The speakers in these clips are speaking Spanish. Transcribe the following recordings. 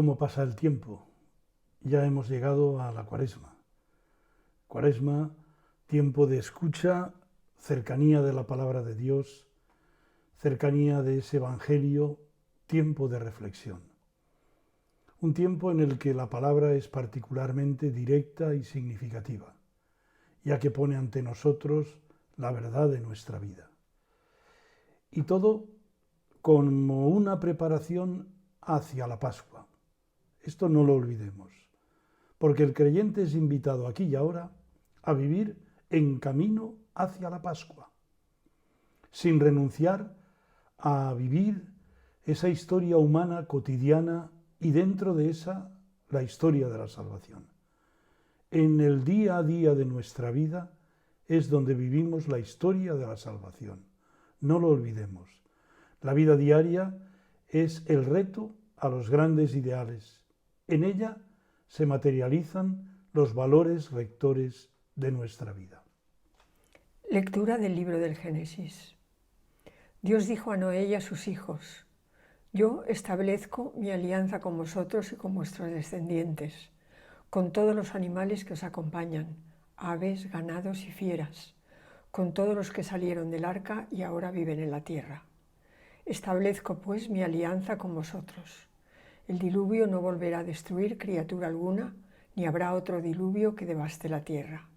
cómo pasa el tiempo. Ya hemos llegado a la Cuaresma. Cuaresma, tiempo de escucha, cercanía de la palabra de Dios, cercanía de ese Evangelio, tiempo de reflexión. Un tiempo en el que la palabra es particularmente directa y significativa, ya que pone ante nosotros la verdad de nuestra vida. Y todo como una preparación hacia la Pascua. Esto no lo olvidemos, porque el creyente es invitado aquí y ahora a vivir en camino hacia la Pascua, sin renunciar a vivir esa historia humana cotidiana y dentro de esa la historia de la salvación. En el día a día de nuestra vida es donde vivimos la historia de la salvación. No lo olvidemos. La vida diaria es el reto a los grandes ideales. En ella se materializan los valores rectores de nuestra vida. Lectura del libro del Génesis. Dios dijo a Noé y a sus hijos: Yo establezco mi alianza con vosotros y con vuestros descendientes, con todos los animales que os acompañan, aves, ganados y fieras, con todos los que salieron del arca y ahora viven en la tierra. Establezco pues mi alianza con vosotros. El diluvio no volverá a destruir criatura alguna, ni habrá otro diluvio que devaste la tierra.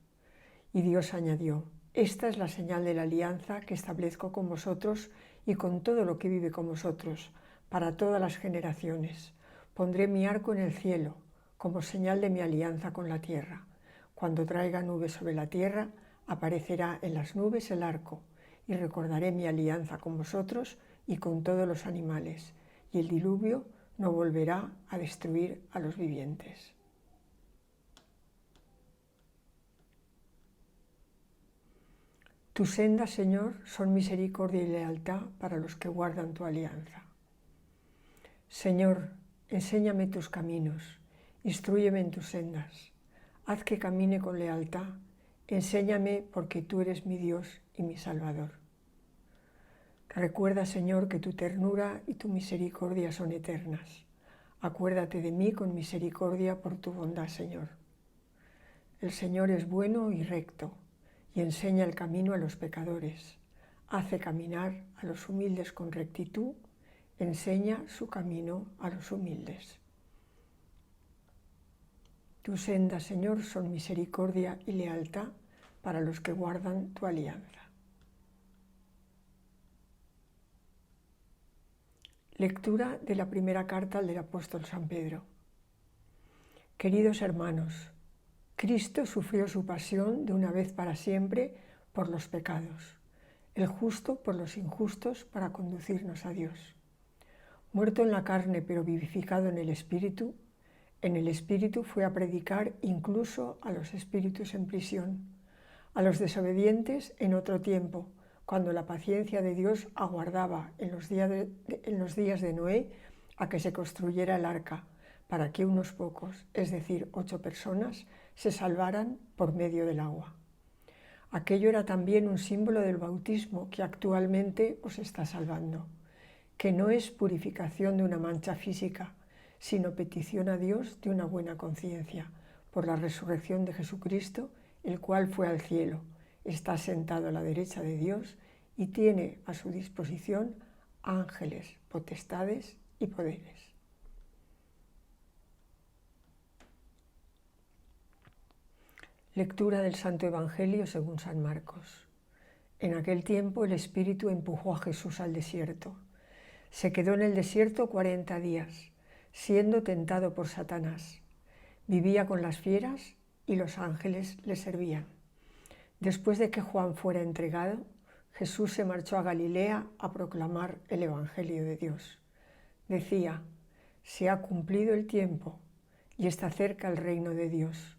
Y Dios añadió: Esta es la señal de la alianza que establezco con vosotros y con todo lo que vive con vosotros, para todas las generaciones. Pondré mi arco en el cielo, como señal de mi alianza con la tierra. Cuando traiga nubes sobre la tierra, aparecerá en las nubes el arco, y recordaré mi alianza con vosotros y con todos los animales, y el diluvio no volverá a destruir a los vivientes. Tus sendas, Señor, son misericordia y lealtad para los que guardan tu alianza. Señor, enséñame tus caminos, instrúyeme en tus sendas, haz que camine con lealtad, enséñame porque tú eres mi Dios y mi Salvador. Recuerda, Señor, que tu ternura y tu misericordia son eternas. Acuérdate de mí con misericordia por tu bondad, Señor. El Señor es bueno y recto, y enseña el camino a los pecadores. Hace caminar a los humildes con rectitud, enseña su camino a los humildes. Tus sendas, Señor, son misericordia y lealtad para los que guardan tu alianza. Lectura de la primera carta del apóstol San Pedro. Queridos hermanos, Cristo sufrió su pasión de una vez para siempre por los pecados, el justo por los injustos para conducirnos a Dios. Muerto en la carne pero vivificado en el Espíritu fue a predicar incluso a los espíritus en prisión, a los desobedientes en otro tiempo, cuando la paciencia de Dios aguardaba en los días de Noé a que se construyera el arca, para que unos pocos, es decir, 8 personas, se salvaran por medio del agua. Aquello era también un símbolo del bautismo que actualmente os está salvando, que no es purificación de una mancha física, sino petición a Dios de una buena conciencia, por la resurrección de Jesucristo, el cual fue al cielo, está sentado a la derecha de Dios y tiene a su disposición ángeles, potestades y poderes. Lectura del Santo Evangelio según San Marcos. En aquel tiempo el Espíritu empujó a Jesús al desierto. Se quedó en el desierto 40 días, siendo tentado por Satanás. Vivía con las fieras y los ángeles le servían. Después de que Juan fuera entregado, Jesús se marchó a Galilea a proclamar el Evangelio de Dios. Decía: se ha cumplido el tiempo y está cerca el reino de Dios.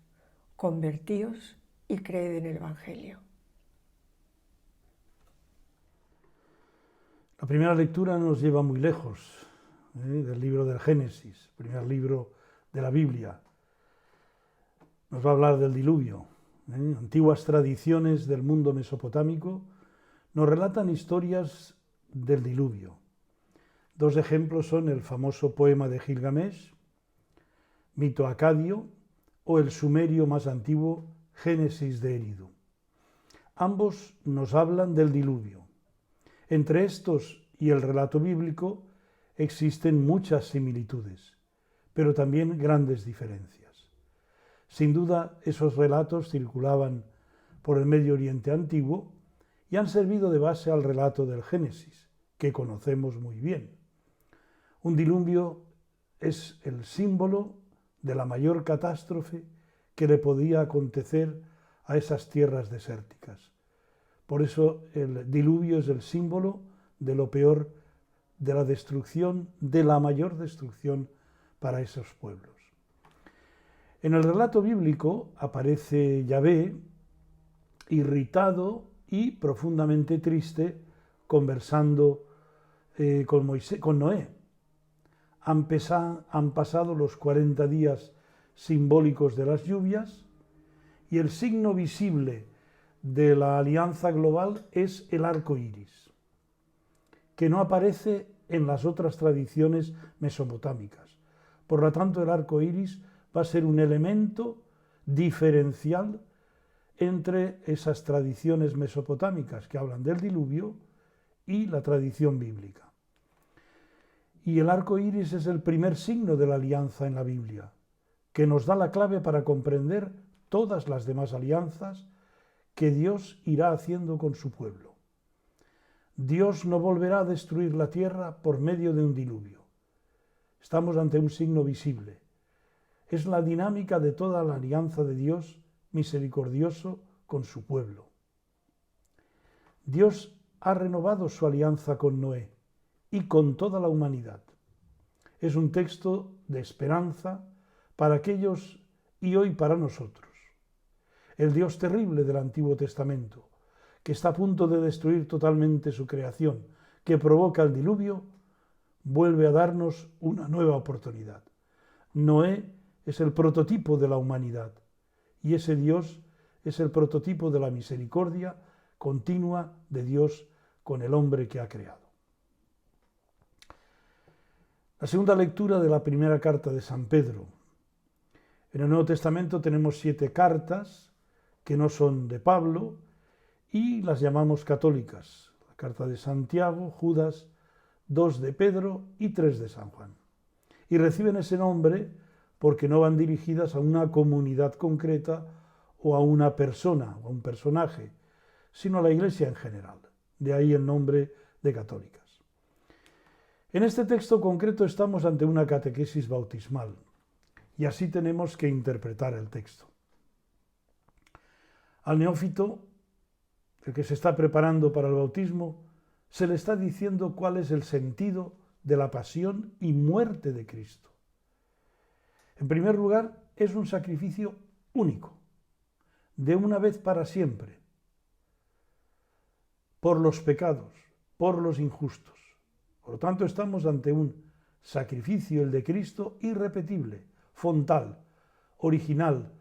Convertíos y creed en el Evangelio. La primera lectura nos lleva muy lejos del libro del Génesis, primer libro de la Biblia. Nos va a hablar del diluvio. Antiguas tradiciones del mundo mesopotámico nos relatan historias del diluvio. 2 ejemplos son el famoso poema de Gilgamesh mito acadio, o el sumerio más antiguo, Génesis de Eridu. Ambos nos hablan del diluvio. Entre estos y el relato bíblico existen muchas similitudes, pero también grandes diferencias. Sin duda, esos relatos circulaban por el Medio Oriente antiguo y han servido de base al relato del Génesis, que conocemos muy bien. Un diluvio es el símbolo de la mayor catástrofe que le podía acontecer a esas tierras desérticas. Por eso el diluvio es el símbolo de lo peor, de la destrucción, de la mayor destrucción para esos pueblos. En el relato bíblico aparece Yahvé irritado y profundamente triste conversando con Noé. Han pasado los 40 días simbólicos de las lluvias y el signo visible de la alianza global es el arco iris, que no aparece en las otras tradiciones mesopotámicas. Por lo tanto, el arco iris va a ser un elemento diferencial entre esas tradiciones mesopotámicas que hablan del diluvio y la tradición bíblica. Y el arco iris es el primer signo de la alianza en la Biblia, que nos da la clave para comprender todas las demás alianzas que Dios irá haciendo con su pueblo. Dios no volverá a destruir la tierra por medio de un diluvio. Estamos ante un signo visible. Es la dinámica de toda la alianza de Dios misericordioso con su pueblo. Dios ha renovado su alianza con Noé y con toda la humanidad. Es un texto de esperanza para aquellos y hoy para nosotros. El Dios terrible del Antiguo Testamento, que está a punto de destruir totalmente su creación, que provoca el diluvio, vuelve a darnos una nueva oportunidad. Noé es el prototipo de la humanidad y ese Dios es el prototipo de la misericordia continua de Dios con el hombre que ha creado. La segunda lectura de la primera carta de San Pedro. En el Nuevo Testamento tenemos 7 cartas que no son de Pablo y las llamamos católicas. La carta de Santiago, Judas, 2 de Pedro y 3 de San Juan. Y reciben ese nombre porque no van dirigidas a una comunidad concreta o a una persona o a un personaje, sino a la Iglesia en general. De ahí el nombre de católicas. En este texto concreto estamos ante una catequesis bautismal y así tenemos que interpretar el texto. Al neófito, el que se está preparando para el bautismo, se le está diciendo cuál es el sentido de la pasión y muerte de Cristo. En primer lugar, es un sacrificio único, de una vez para siempre, por los pecados, por los injustos. Por lo tanto, estamos ante un sacrificio, el de Cristo, irrepetible, fontal, original,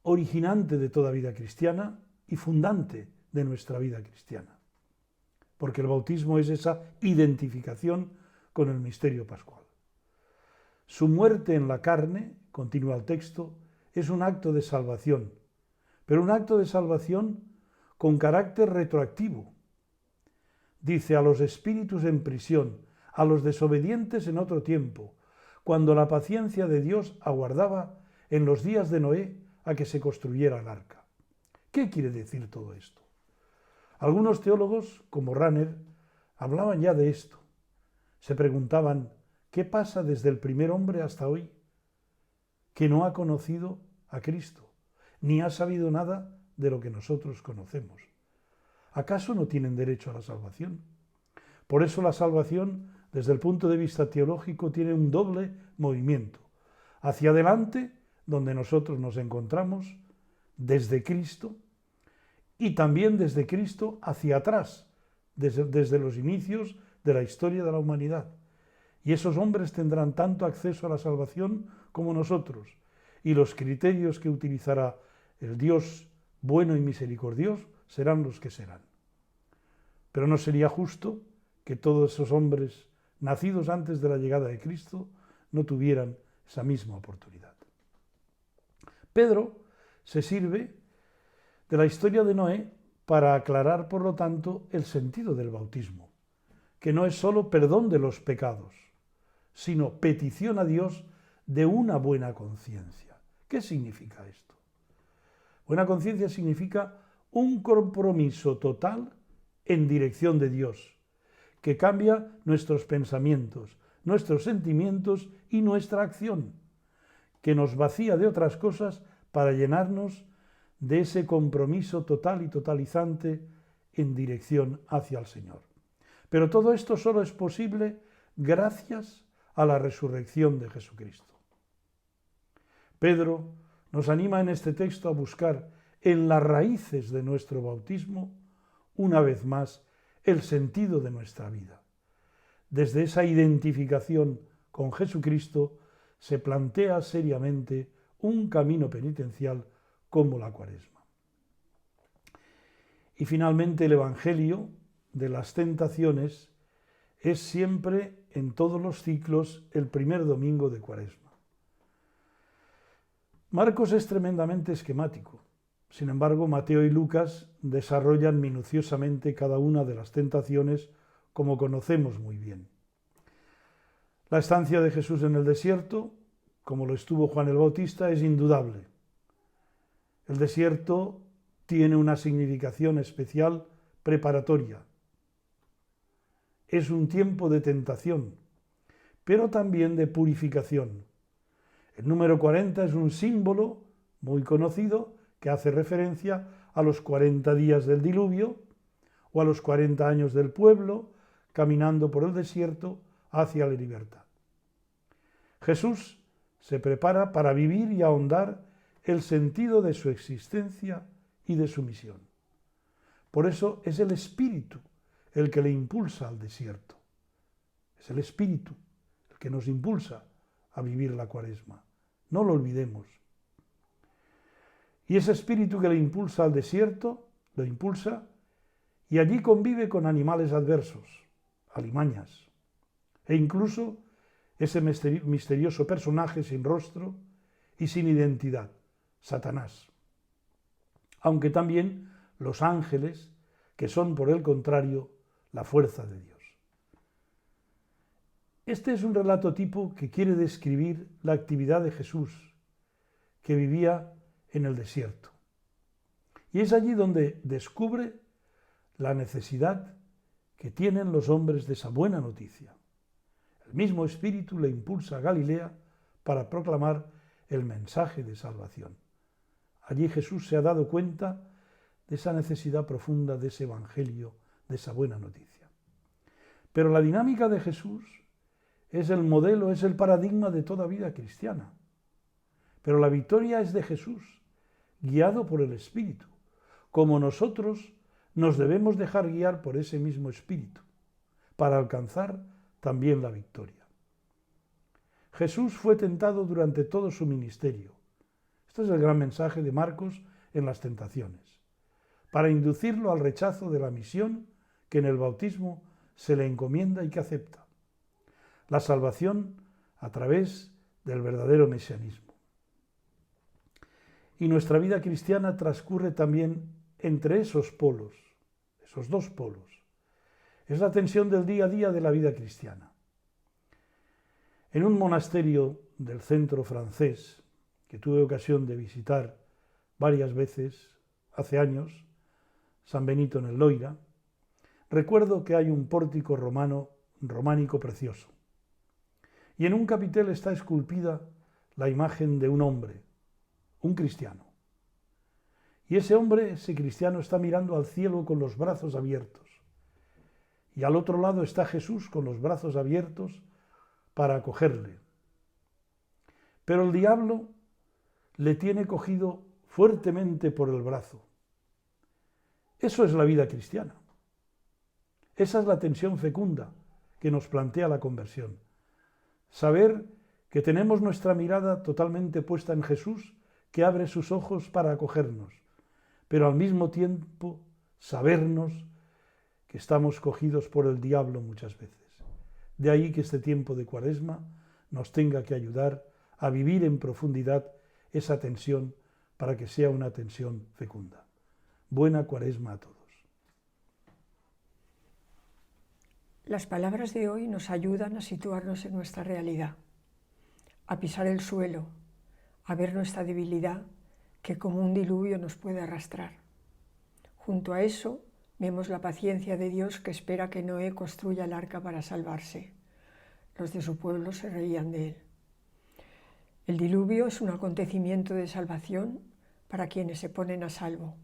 originante de toda vida cristiana y fundante de nuestra vida cristiana. Porque el bautismo es esa identificación con el misterio pascual. Su muerte en la carne, continúa el texto, es un acto de salvación, pero un acto de salvación con carácter retroactivo. Dice: a los espíritus en prisión, a los desobedientes en otro tiempo, cuando la paciencia de Dios aguardaba en los días de Noé a que se construyera el arca. ¿Qué quiere decir todo esto? Algunos teólogos, como Ranner, hablaban ya de esto. Se preguntaban: ¿qué pasa desde el primer hombre hasta hoy? Que no ha conocido a Cristo, ni ha sabido nada de lo que nosotros conocemos. ¿Acaso no tienen derecho a la salvación? Por eso la salvación, desde el punto de vista teológico, tiene un doble movimiento. Hacia adelante, donde nosotros nos encontramos, desde Cristo, y también desde Cristo hacia atrás, desde los inicios de la historia de la humanidad. Y esos hombres tendrán tanto acceso a la salvación como nosotros, y los criterios que utilizará el Dios bueno y misericordioso serán los que serán. Pero no sería justo que todos esos hombres nacidos antes de la llegada de Cristo no tuvieran esa misma oportunidad. Pedro se sirve de la historia de Noé para aclarar, por lo tanto, el sentido del bautismo, que no es sólo perdón de los pecados, sino petición a Dios de una buena conciencia. ¿Qué significa esto? Buena conciencia significa un compromiso total en dirección de Dios, que cambia nuestros pensamientos, nuestros sentimientos y nuestra acción, que nos vacía de otras cosas para llenarnos de ese compromiso total y totalizante en dirección hacia el Señor. Pero todo esto solo es posible gracias a la resurrección de Jesucristo. Pedro nos anima en este texto a buscar en las raíces de nuestro bautismo, una vez más, el sentido de nuestra vida. Desde esa identificación con Jesucristo se plantea seriamente un camino penitencial como la Cuaresma. Y finalmente el Evangelio de las tentaciones es siempre, en todos los ciclos, el primer domingo de Cuaresma. Marcos es tremendamente esquemático. Sin embargo, Mateo y Lucas desarrollan minuciosamente cada una de las tentaciones, como conocemos muy bien. La estancia de Jesús en el desierto, como lo estuvo Juan el Bautista, es indudable. El desierto tiene una significación especial preparatoria. Es un tiempo de tentación, pero también de purificación. El número 40 es un símbolo muy conocido que hace referencia a los 40 días del diluvio o a los 40 años del pueblo caminando por el desierto hacia la libertad. Jesús se prepara para vivir y ahondar el sentido de su existencia y de su misión. Por eso es el Espíritu el que le impulsa al desierto. Es el Espíritu el que nos impulsa a vivir la Cuaresma. No lo olvidemos. Y ese espíritu que le impulsa al desierto, lo impulsa y allí convive con animales adversos, alimañas, e incluso ese misterioso personaje sin rostro y sin identidad, Satanás. Aunque también los ángeles, que son por el contrario la fuerza de Dios. Este es un relato tipo que quiere describir la actividad de Jesús, que vivía en el desierto. Y es allí donde descubre la necesidad que tienen los hombres de esa buena noticia. El mismo Espíritu le impulsa a Galilea para proclamar el mensaje de salvación. Allí Jesús se ha dado cuenta de esa necesidad profunda de ese evangelio, de esa buena noticia. Pero la dinámica de Jesús es el modelo, es el paradigma de toda vida cristiana. Pero la victoria es de Jesús, guiado por el Espíritu, como nosotros nos debemos dejar guiar por ese mismo Espíritu, para alcanzar también la victoria. Jesús fue tentado durante todo su ministerio. Este es el gran mensaje de Marcos en las tentaciones, para inducirlo al rechazo de la misión que en el bautismo se le encomienda y que acepta, la salvación a través del verdadero mesianismo. Y nuestra vida cristiana transcurre también entre esos polos, esos dos polos. Es la tensión del día a día de la vida cristiana. En un monasterio del centro francés, que tuve ocasión de visitar varias veces hace años, San Benito en el Loira, recuerdo que hay un pórtico románico precioso. Y en un capitel está esculpida la imagen de un hombre, un cristiano. Y ese hombre, ese cristiano, está mirando al cielo con los brazos abiertos. Y al otro lado está Jesús con los brazos abiertos para acogerle. Pero el diablo le tiene cogido fuertemente por el brazo. Eso es la vida cristiana. Esa es la tensión fecunda que nos plantea la conversión. Saber que tenemos nuestra mirada totalmente puesta en Jesús, que abre sus ojos para acogernos, pero al mismo tiempo sabernos que estamos cogidos por el diablo muchas veces. De ahí que este tiempo de Cuaresma nos tenga que ayudar a vivir en profundidad esa tensión para que sea una tensión fecunda. Buena Cuaresma a todos. Las palabras de hoy nos ayudan a situarnos en nuestra realidad, a pisar el suelo, a ver nuestra debilidad que como un diluvio nos puede arrastrar. Junto a eso vemos la paciencia de Dios que espera que Noé construya el arca para salvarse. Los de su pueblo se reían de él. El diluvio es un acontecimiento de salvación para quienes se ponen a salvo,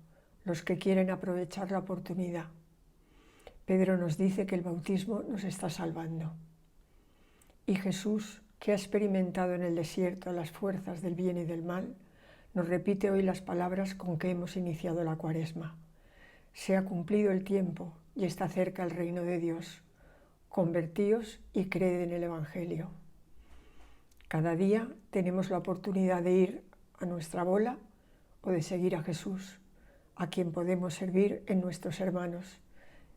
los que quieren aprovechar la oportunidad. Pedro nos dice que el bautismo nos está salvando. Y Jesús, que ha experimentado en el desierto las fuerzas del bien y del mal, nos repite hoy las palabras con que hemos iniciado la Cuaresma. Se ha cumplido el tiempo y está cerca el reino de Dios. Convertíos y creed en el Evangelio. Cada día tenemos la oportunidad de ir a nuestra bola o de seguir a Jesús, a quien podemos servir en nuestros hermanos,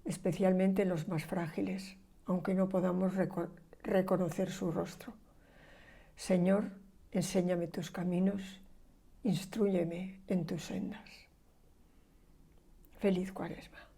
especialmente en los más frágiles, aunque no podamos reconocer su rostro. Señor, enséñame tus caminos, instrúyeme en tus sendas. Feliz Cuaresma.